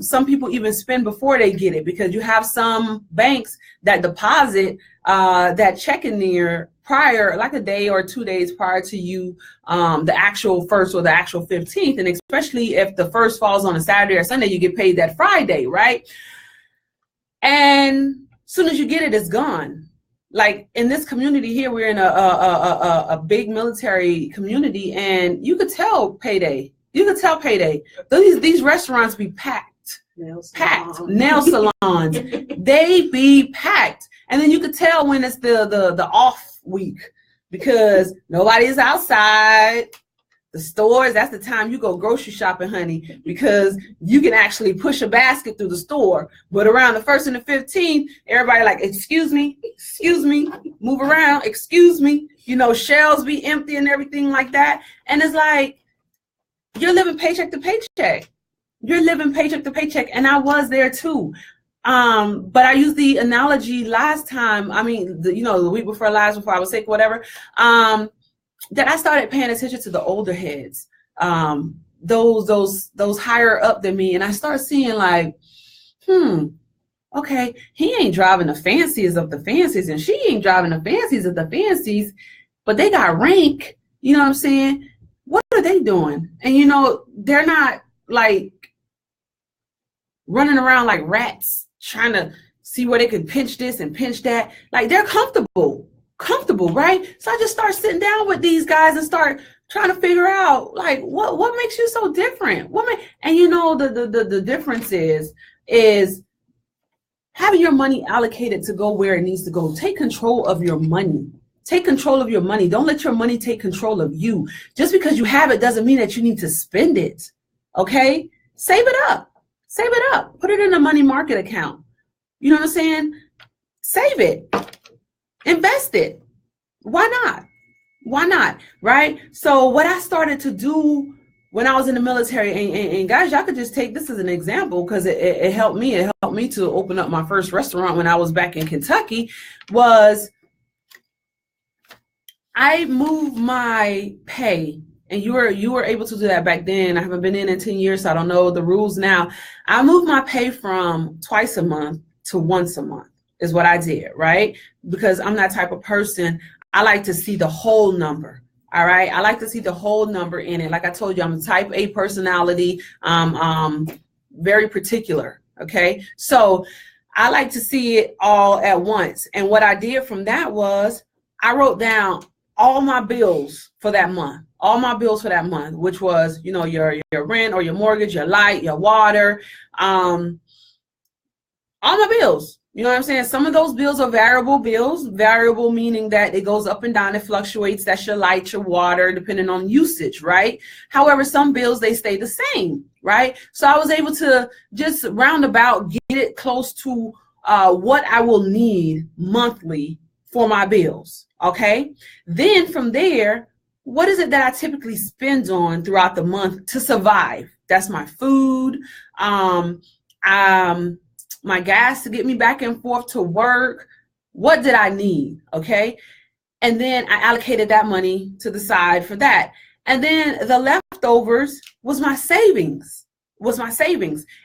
Some people even spend before they get it, because you have some banks that deposit that check in there prior, like a day or 2 days prior to you, the actual first or the actual 15th. And especially if the first falls on a Saturday or Sunday, you get paid that Friday, right? And as soon as you get it, it's gone. Like in this community here, we're in a big military community, and you could tell payday. You could tell payday. These restaurants be packed. Nail salons. They be packed. And then you could tell when it's the off week, because nobody's outside. The stores, that's the time you go grocery shopping, honey, because you can actually push a basket through the store. But around the 1st and the 15th, everybody like, excuse me, move around, excuse me. You know, shelves be empty and everything like that. And it's like, you're living paycheck to paycheck. You're living paycheck to paycheck. And I was there too. But I used the analogy last time, the week before last, before I was sick, whatever, that I started paying attention to the older heads, those higher up than me. And I started seeing like, okay, he ain't driving the fanciest of the fancies, and she ain't driving the fancies of the fancies, but they got rank, you know what I'm saying? What are they doing? And, you know, they're not like running around like rats trying to see where they can pinch this and pinch that. Like, they're comfortable, right? So I just start sitting down with these guys and start trying to figure out, like, what makes you so different? And you know, the difference is having your money allocated to go where it needs to go. Take control of your money. Take control of your money. Don't let your money take control of you. Just because you have it doesn't mean that you need to spend it. Okay? Save it up. Save it up. Put it in a money market account. You know what I'm saying? Save it. Invest it. Why not? Why not? Right? So what I started to do when I was in the military, and guys, y'all could just take this as an example, because it helped me. It helped me to open up my first restaurant when I was back in Kentucky. Was I moved my pay, and you were able to do that back then. I haven't been in 10 years, so I don't know the rules now. I moved my pay from twice a month to once a month is what I did, right? Because I'm that type of person. I like to see the whole number. All right. I like to see the whole number in it. Like I told you, I'm a type A personality, very particular. Okay. So I like to see it all at once. And what I did from that was I wrote down all my bills for that month, which was, you know, your rent or your mortgage, your light, your water, all my bills. You know what I'm saying? Some of those bills are variable bills, variable meaning that it goes up and down, it fluctuates. That's your light, your water, depending on usage, right? However, some bills, they stay the same, right? So I was able to just roundabout get it close to what I will need monthly for my bills, okay? Then from there, what is it that I typically spend on throughout the month to survive? That's my food, my gas to get me back and forth to work. What did I need? Okay. And then I allocated that money to the side for that. And then the leftovers was my savings,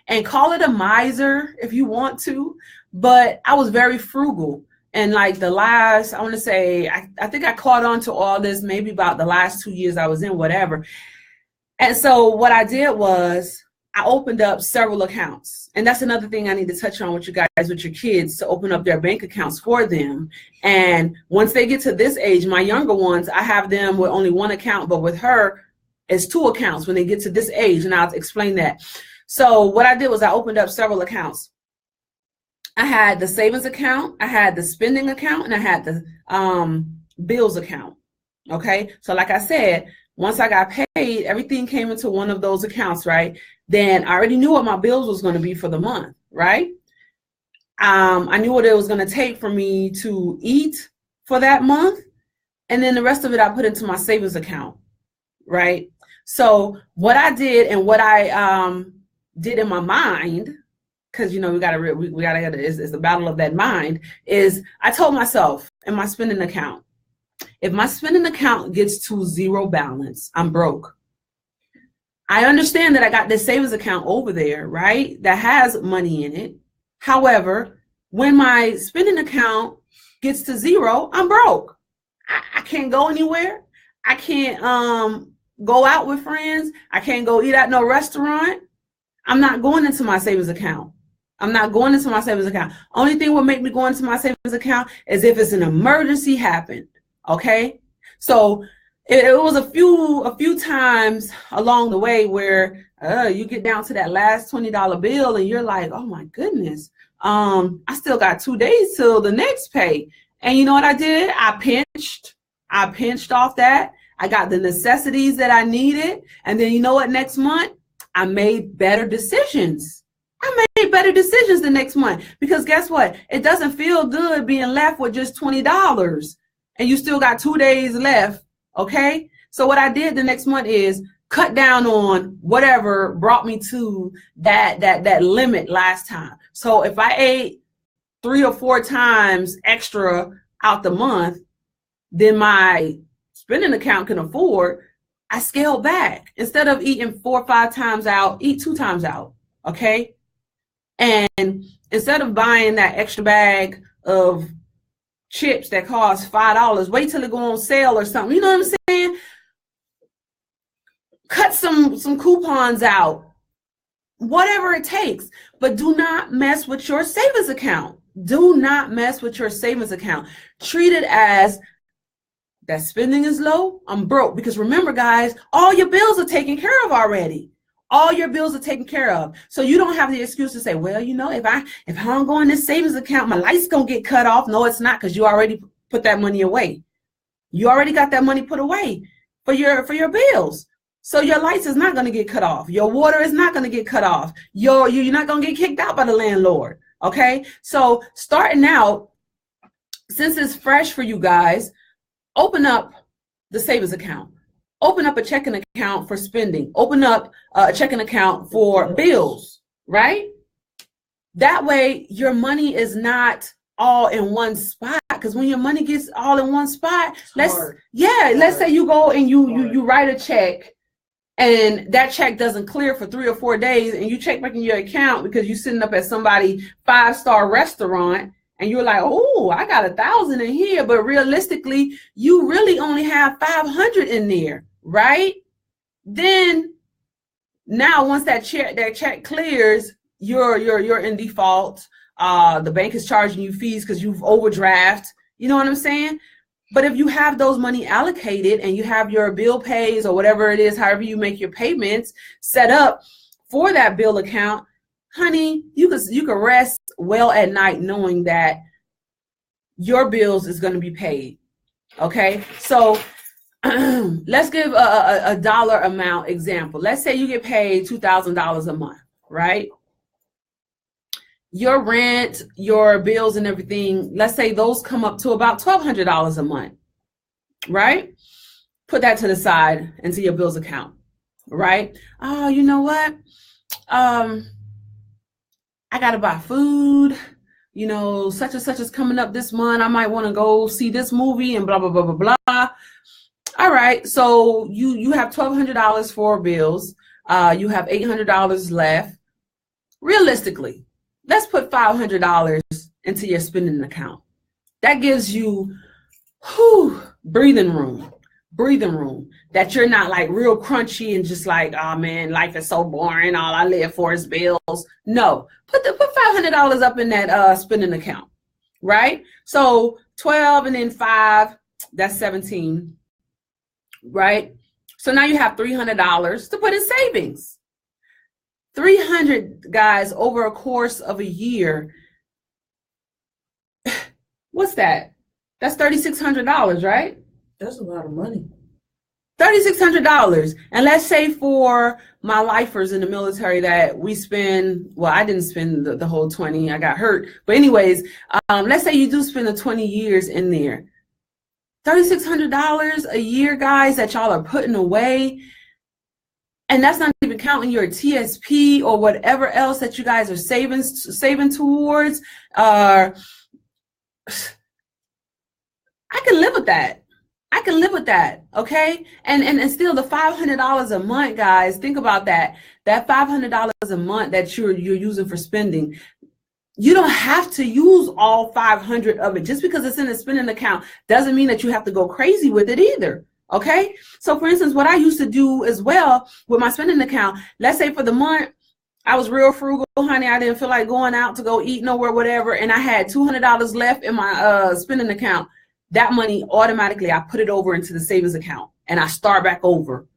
and call it a miser if you want to, but I was very frugal. And like the last, I want to say, I think I caught on to all this maybe about the last 2 years I was in, whatever. And so what I did was I opened up several accounts. And that's another thing I need to touch on with you guys, with your kids, to open up their bank accounts for them. And once they get to this age, my younger ones, I have them with only one account, but with her, it's 2 accounts when they get to this age. And I'll explain that. So what I did was I opened up several accounts. I had the savings account, I had the spending account, and I had the bills account. Okay. So like I said, once I got paid, everything came into one of those accounts, right? Then I already knew what my bills was going to be for the month, right? I knew what it was going to take for me to eat for that month. And then the rest of it I put into my savings account, right? So what I did and what I did in my mind, because we gotta it's the battle of that mind, is I told myself in my spending account, if my spending account gets to zero balance, I'm broke. I understand that I got this savings account over there, right, that has money in it. However, when my spending account gets to zero, I'm broke. I can't go anywhere. I can't go out with friends. I can't go eat at no restaurant. I'm not going into my savings account. Only thing will make me go into my savings account is if it's an emergency happened. Okay, so it was a few times along the way where you get down to that last $20 bill and you're like, oh my goodness, I still got 2 days till the next pay. And you know what I did? I pinched off that. I got the necessities that I needed. And then you know what? Next month, I made better decisions. The next month, because guess what? It doesn't feel good being left with just $20 and you still got 2 days left. Okay. So what I did the next month is cut down on whatever brought me to that limit last time. So if I ate 3 or 4 times extra out the month than my spending account can afford, I scaled back. Instead of eating 4 or 5 times out, eat 2 times out. Okay. And instead of buying that extra bag of chips that cost $5, wait till it go on sale or something. You know what I'm saying? Cut some coupons out, whatever it takes, but do not mess with your savings account. Treat it as that spending is low, I'm broke. Because remember, guys, all your bills are taken care of already. So you don't have the excuse to say, well, if I don't go in this savings account, my light's gonna get cut off. No, it's not, because you already put that money away. You already got that money put away for your bills. So your lights is not gonna get cut off. Your water is not gonna get cut off. You're not gonna get kicked out by the landlord. Okay. So starting out, since it's fresh for you guys, open up the savings account. Open up a checking account for spending. Open up a checking account for bills, right? That way your money is not all in one spot. Because when your money gets all in one spot, let's say you go and you write a check and that check doesn't clear for 3 or 4 days, and you check back in your account because you're sitting up at somebody's 5-star restaurant and you're like, oh, I got 1,000 in here, but realistically, you really only have 500 in there, right? Then now, once that check clears, you're in default. The bank is charging you fees because you've overdraft. You know what I'm saying? But if you have those money allocated and you have your bill pays or whatever it is, however you make your payments set up for that bill account, honey, you can rest well at night knowing that your bills is going to be paid. Okay, so let's give a dollar amount example. Let's say you get paid $2,000 a month, right? Your rent, your bills and everything, let's say those come up to about $1,200 a month, right? Put that to the side into your bills account, right? Oh, you know what? I got to buy food, such and such is coming up this month. I might want to go see this movie and blah, blah, blah, blah, blah. All right. So you have $1,200 for bills. You have $800 left. Realistically, let's put $500 into your spending account. That gives you breathing room that you're not like real crunchy and just like, oh man, life is so boring. All I live for is bills. No, put $500 up in that spending account, right? So 12 and then 5, that's 17, right? So now you have $300 to put in savings. 300, guys, over a course of a year. What's that? That's $3,600, right? That's a lot of money. $3,600. And let's say for my lifers in the military that we spend, well, I didn't spend the whole 20, I got hurt. But anyways, let's say you do spend the 20 years in there. $3,600 a year, guys, that y'all are putting away. And that's not even counting your TSP or whatever else that you guys are saving towards. I can live with that. I can live with that, okay? And still the $500 a month, guys, think about that. That $500 a month that you're using for spending, you don't have to use all 500 of it. Just because it's in a spending account doesn't mean that you have to go crazy with it either, okay? So for instance, what I used to do as well with my spending account, let's say for the month, I was real frugal, honey. I didn't feel like going out to go eat nowhere, whatever, and I had $200 left in my spending account. That money automatically, I put it over into the savings account and I start back over.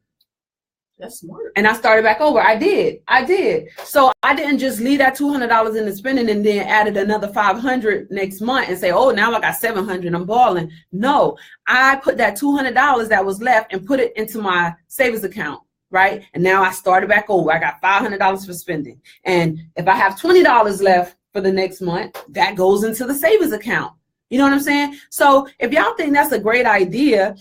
That's smart. And I started back over. I did. So I didn't just leave that $200 in the spending and then added another 500 next month and say, oh, now I got 700. I'm balling. No, I put that $200 that was left and put it into my savings account. Right. And now I started back over. I got $500 for spending. And if I have $20 left for the next month, that goes into the savings account. You know what I'm saying? So if y'all think that's a great idea,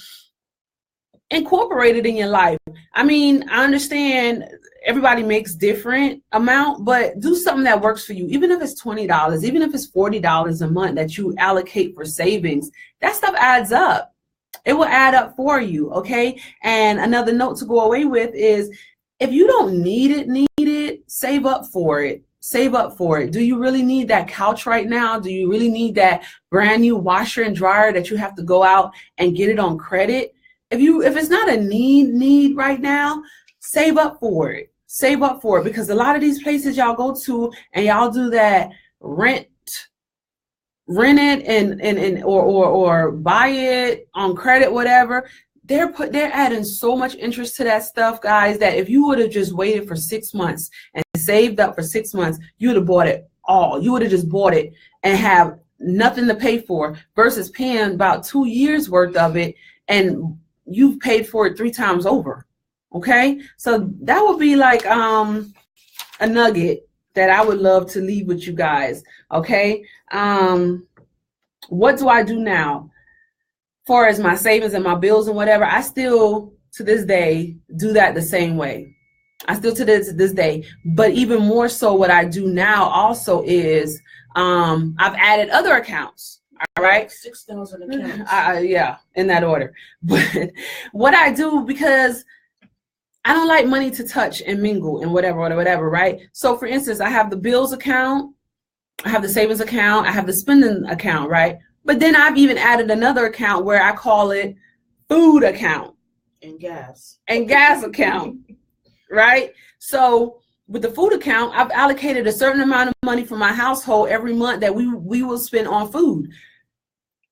incorporate it in your life. I mean, I understand everybody makes different amount, but do something that works for you. Even if it's $20, even if it's $40 a month that you allocate for savings, that stuff adds up. It will add up for you, okay? And another note to go away with is if you don't need it, save up for it. Save up for it. Do you really need that couch right now? Do you really need that brand new washer and dryer that you have to go out and get it on credit? If it's not a need right now, save up for it. Save up for it, because a lot of these places y'all go to and y'all do that rent it and or buy it on credit, whatever. They're adding so much interest to that stuff, guys, that if you would have just waited for 6 months and saved up for 6 months, you would have bought it all. You would have just bought it and have nothing to pay for versus paying about 2 years worth of it and you've paid for it 3 times over. Okay, so that would be like a nugget that I would love to leave with you guys. Okay, what do I do now? Far as my savings and my bills and whatever, I still to this day do that the same way. I still to this day, but even more so what I do now also is I've added other accounts. All right, 6,000 accounts. Yeah, in that order. But what I do, because I don't like money to touch and mingle and whatever, right? So for instance, I have the bills account, I have the savings account, I have the spending account, right? But then I've even added another account where I call it food account. And gas account, right? So with the food account, I've allocated a certain amount of money for my household every month that we will spend on food.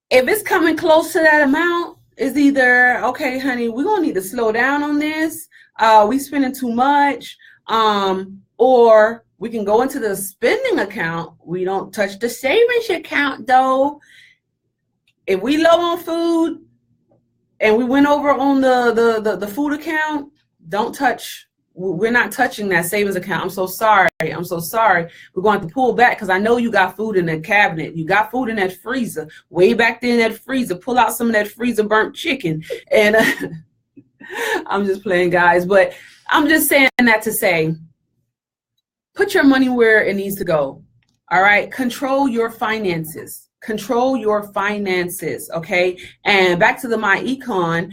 If it's coming close to that amount, it's either, okay, honey, we're going to need to slow down on this. We spending too much. Or we can go into the spending account. We don't touch the savings account, though. If we low on food and we went over on the food account, don't touch. We're not touching that savings account. I'm so sorry. We're going to pull back because I know you got food in the cabinet. You got food in that freezer. Way back there in that freezer. Pull out some of that freezer burnt chicken. And I'm just playing, guys. But I'm just saying that to say, put your money where it needs to go. All right? Control your finances. Control your finances, okay? And back to the My Econ.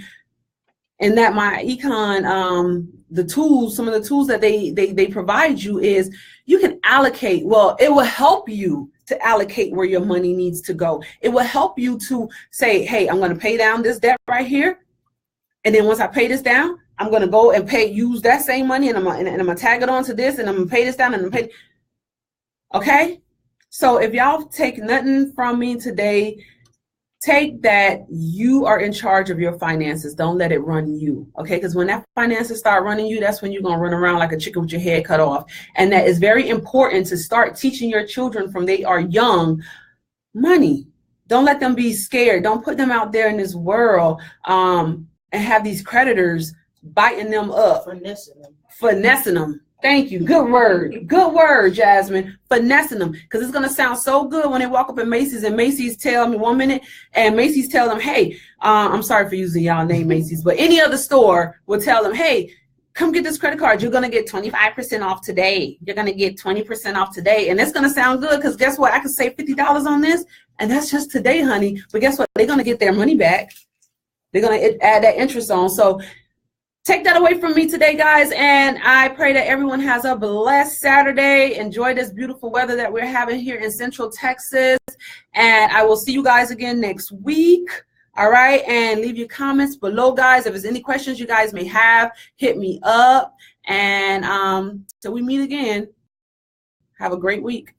In that My Econ, the tools, some of the tools that they provide you is you can allocate. Well, it will help you to allocate where your money needs to go. It will help you to say, hey, I'm going to pay down this debt right here. And then once I pay this down, I'm going to go and use that same money and I'm going to tag it onto this and I'm going to pay this down and I'm going to pay. Okay? So if y'all take nothing from me today, take that you are in charge of your finances. Don't let it run you, okay? Because when that finances start running you, that's when you're going to run around like a chicken with your head cut off. And that is very important to start teaching your children from they are young money. Don't let them be scared. Don't put them out there in this world and have these creditors biting them up. Finessing them. Thank you. Good word. Good word, Jasmine. Finessing them. Because it's going to sound so good when they walk up at Macy's and Macy's tell me 1 minute and Macy's tell them, hey, I'm sorry for using y'all name Macy's, but any other store will tell them, hey, come get this credit card. You're going to get 25% off today. You're going to get 20% off today. And it's going to sound good because guess what? I can save $50 on this. And that's just today, honey. But guess what? They're going to get their money back. They're going to add that interest on. So take that away from me today, guys. And I pray that everyone has a blessed Saturday. Enjoy this beautiful weather that we're having here in Central Texas. And I will see you guys again next week. All right. And leave your comments below, guys. If there's any questions you guys may have, hit me up. And till we meet again, have a great week.